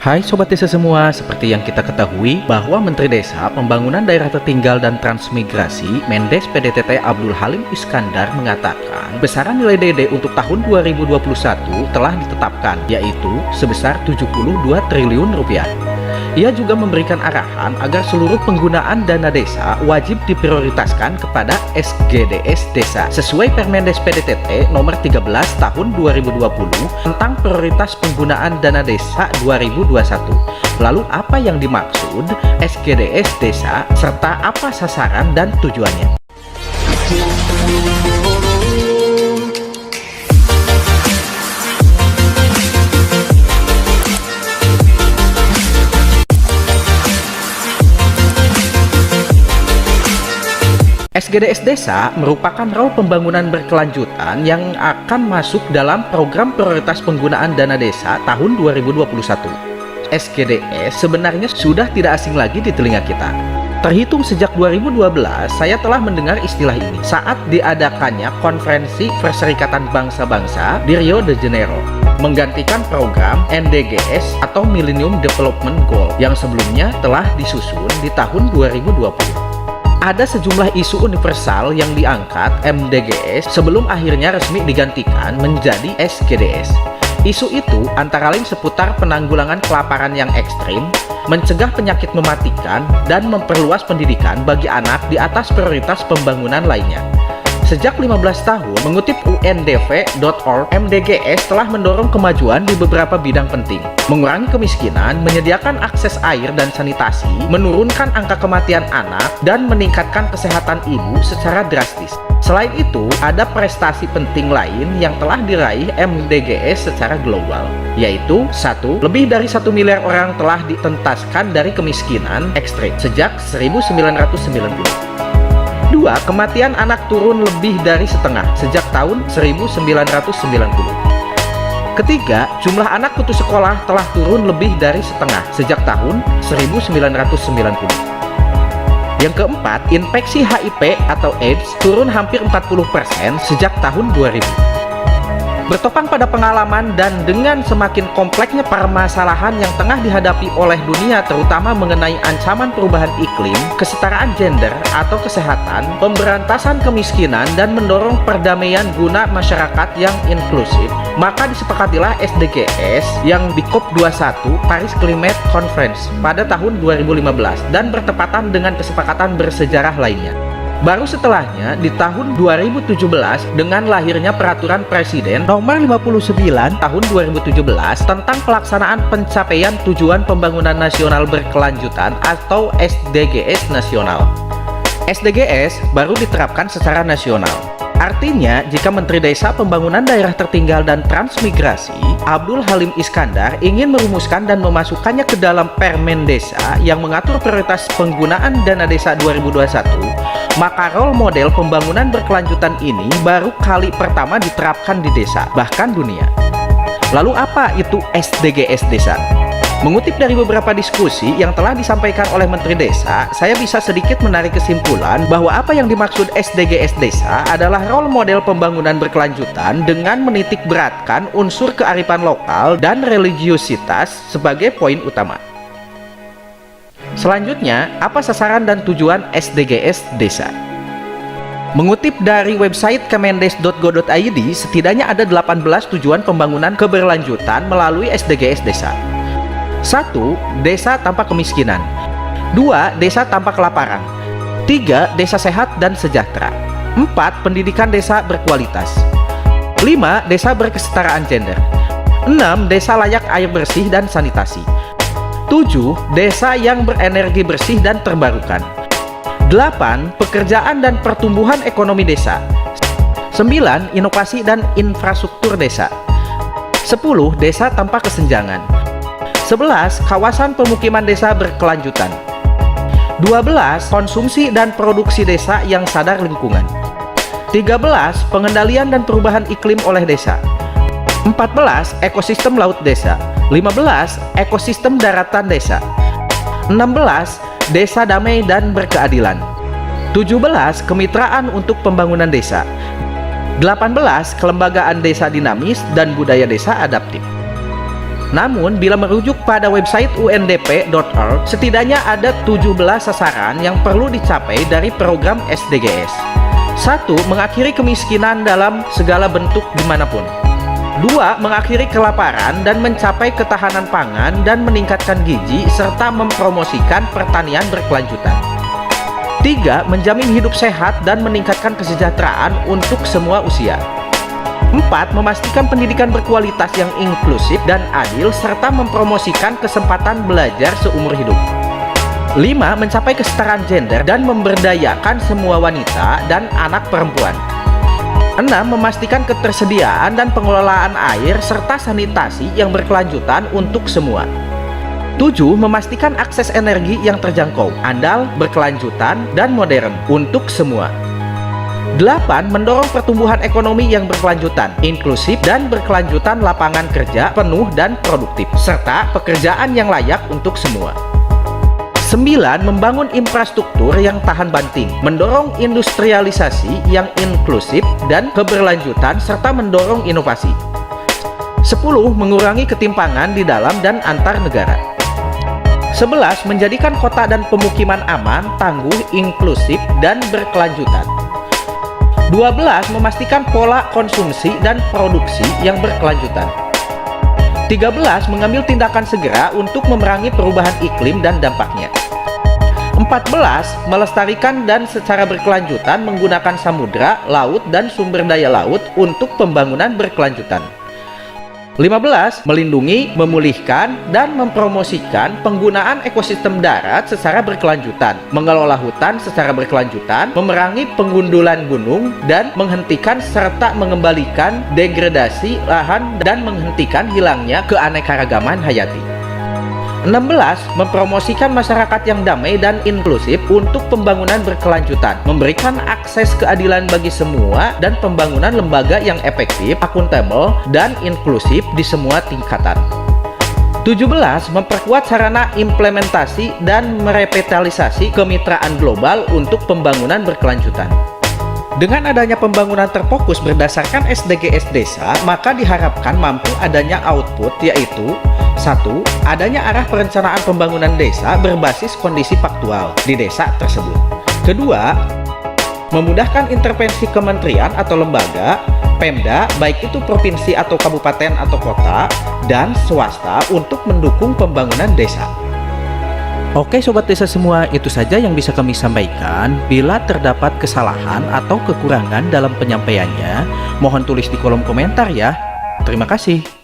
Hai Sobat Desa semua, seperti yang kita ketahui bahwa Menteri Desa, Pembangunan Daerah Tertinggal dan Transmigrasi Mendes PDTT Abdul Halim Iskandar mengatakan besaran nilai DD untuk tahun 2021 telah ditetapkan, yaitu sebesar 72 triliun rupiah. Ia juga memberikan arahan agar seluruh penggunaan dana desa wajib diprioritaskan kepada SGDS Desa sesuai Permendes PDTT nomor 13 tahun 2020 tentang prioritas penggunaan dana desa 2021. Lalu apa yang dimaksud SGDS Desa serta apa sasaran dan tujuannya? SGDS Desa merupakan rol pembangunan berkelanjutan yang akan masuk dalam program prioritas penggunaan dana desa tahun 2021. SGDS sebenarnya sudah tidak asing lagi di telinga kita. Terhitung sejak 2012, saya telah mendengar istilah ini saat diadakannya Konferensi Perserikatan Bangsa-Bangsa di Rio de Janeiro, menggantikan program MDGs atau Millennium Development Goal yang sebelumnya telah disusun di tahun 2020. Ada sejumlah isu universal yang diangkat MDGs sebelum akhirnya resmi digantikan menjadi SGDS. Isu itu antara lain seputar penanggulangan kelaparan yang ekstrim, mencegah penyakit mematikan, dan memperluas pendidikan bagi anak di atas prioritas pembangunan lainnya. Sejak 15 tahun, mengutip UNDP.org, MDGs telah mendorong kemajuan di beberapa bidang penting, mengurangi kemiskinan, menyediakan akses air dan sanitasi, menurunkan angka kematian anak, dan meningkatkan kesehatan ibu secara drastis. Selain itu, ada prestasi penting lain yang telah diraih MDGs secara global, yaitu 1. Lebih dari 1 miliar orang telah ditentaskan dari kemiskinan ekstrim sejak 1990. 2. Kematian anak turun lebih dari setengah sejak tahun 1990. Ketiga, jumlah anak putus sekolah telah turun lebih dari setengah sejak tahun 1990. Yang keempat, infeksi HIV atau AIDS turun hampir 40% sejak tahun 2000. Bertopang pada pengalaman dan dengan semakin kompleksnya permasalahan yang tengah dihadapi oleh dunia, terutama mengenai ancaman perubahan iklim, kesetaraan gender atau kesehatan, pemberantasan kemiskinan, dan mendorong perdamaian guna masyarakat yang inklusif, maka disepakatilah SDGs yang di COP21 Paris Climate Conference pada tahun 2015 dan bertepatan dengan kesepakatan bersejarah lainnya. Baru setelahnya, di tahun 2017, dengan lahirnya Peraturan Presiden Nomor 59 Tahun 2017 tentang pelaksanaan pencapaian Tujuan Pembangunan Nasional Berkelanjutan atau SDGs Nasional. SDGs baru diterapkan secara nasional. Artinya, jika Menteri Desa, Pembangunan Daerah Tertinggal dan Transmigrasi Abdul Halim Iskandar ingin merumuskan dan memasukkannya ke dalam Permen Desa yang mengatur prioritas penggunaan dana desa 2021, maka role model pembangunan berkelanjutan ini baru kali pertama diterapkan di desa, bahkan dunia. Lalu apa itu SDGs Desa? Mengutip dari beberapa diskusi yang telah disampaikan oleh Menteri Desa, saya bisa sedikit menarik kesimpulan bahwa apa yang dimaksud SDGs Desa adalah role model pembangunan berkelanjutan dengan menitik beratkan unsur kearifan lokal dan religiusitas sebagai poin utama. Selanjutnya, apa sasaran dan tujuan SDGs Desa? Mengutip dari website kemendes.go.id, setidaknya ada 18 tujuan pembangunan keberlanjutan melalui SDGs Desa. 1. Desa tanpa kemiskinan. 2. Desa tanpa kelaparan. 3. Desa sehat dan sejahtera. 4. Pendidikan desa berkualitas. 5. Desa berkesetaraan gender. 6. Desa layak air bersih dan sanitasi. 7. Desa yang berenergi bersih dan terbarukan. 8. Pekerjaan dan pertumbuhan ekonomi desa. 9. Inovasi dan infrastruktur desa. 10. Desa tanpa kesenjangan. 11. Kawasan pemukiman desa berkelanjutan. 12. Konsumsi dan produksi desa yang sadar lingkungan. 13. Pengendalian dan perubahan iklim oleh desa. 14. Ekosistem laut desa. 15. Ekosistem daratan desa. 16. Desa damai dan berkeadilan. 17. Kemitraan untuk pembangunan desa. 18. Kelembagaan desa dinamis dan budaya desa adaptif. Namun, bila merujuk pada website undp.org, setidaknya ada 17 sasaran yang perlu dicapai dari program SDGs. 1. Mengakhiri kemiskinan dalam segala bentuk dimanapun. 2. Mengakhiri kelaparan dan mencapai ketahanan pangan dan meningkatkan gizi serta mempromosikan pertanian berkelanjutan. 3. Menjamin hidup sehat dan meningkatkan kesejahteraan untuk semua usia. 4. Memastikan pendidikan berkualitas yang inklusif dan adil serta mempromosikan kesempatan belajar seumur hidup. 5. Mencapai kesetaraan gender dan memberdayakan semua wanita dan anak perempuan. 6. Memastikan ketersediaan dan pengelolaan air serta sanitasi yang berkelanjutan untuk semua. 7. Memastikan akses energi yang terjangkau, andal, berkelanjutan, dan modern untuk semua. 8. Mendorong pertumbuhan ekonomi yang berkelanjutan, inklusif dan berkelanjutan lapangan kerja penuh dan produktif, serta pekerjaan yang layak untuk semua. 9. Membangun infrastruktur yang tahan banting, mendorong industrialisasi yang inklusif dan keberlanjutan, serta mendorong inovasi. 10. Mengurangi ketimpangan di dalam dan antar negara. 11. Menjadikan kota dan pemukiman aman, tangguh, inklusif, dan berkelanjutan. 12. Memastikan pola konsumsi dan produksi yang berkelanjutan. 13. Mengambil tindakan segera untuk memerangi perubahan iklim dan dampaknya. 14. Melestarikan dan secara berkelanjutan menggunakan samudra, laut, dan sumber daya laut untuk pembangunan berkelanjutan. 15. Melindungi, memulihkan, dan mempromosikan penggunaan ekosistem darat secara berkelanjutan, mengelola hutan secara berkelanjutan, memerangi penggundulan gunung, dan menghentikan serta mengembalikan degradasi lahan dan menghentikan hilangnya keanekaragaman hayati. 16. Mempromosikan masyarakat yang damai dan inklusif untuk pembangunan berkelanjutan, memberikan akses keadilan bagi semua, dan pembangunan lembaga yang efektif, akuntabel, dan inklusif di semua tingkatan. 17. Memperkuat sarana implementasi dan merevitalisasi kemitraan global untuk pembangunan berkelanjutan. Dengan adanya pembangunan terfokus berdasarkan SDGs desa, maka diharapkan mampu adanya output, yaitu 1. Adanya arah perencanaan pembangunan desa berbasis kondisi faktual di desa tersebut. Kedua, memudahkan intervensi kementerian atau lembaga, Pemda, baik itu provinsi atau kabupaten atau kota, dan swasta untuk mendukung pembangunan desa. Oke Sobat Desa semua, itu saja yang bisa kami sampaikan. Bila terdapat kesalahan atau kekurangan dalam penyampaiannya, mohon tulis di kolom komentar ya. Terima kasih.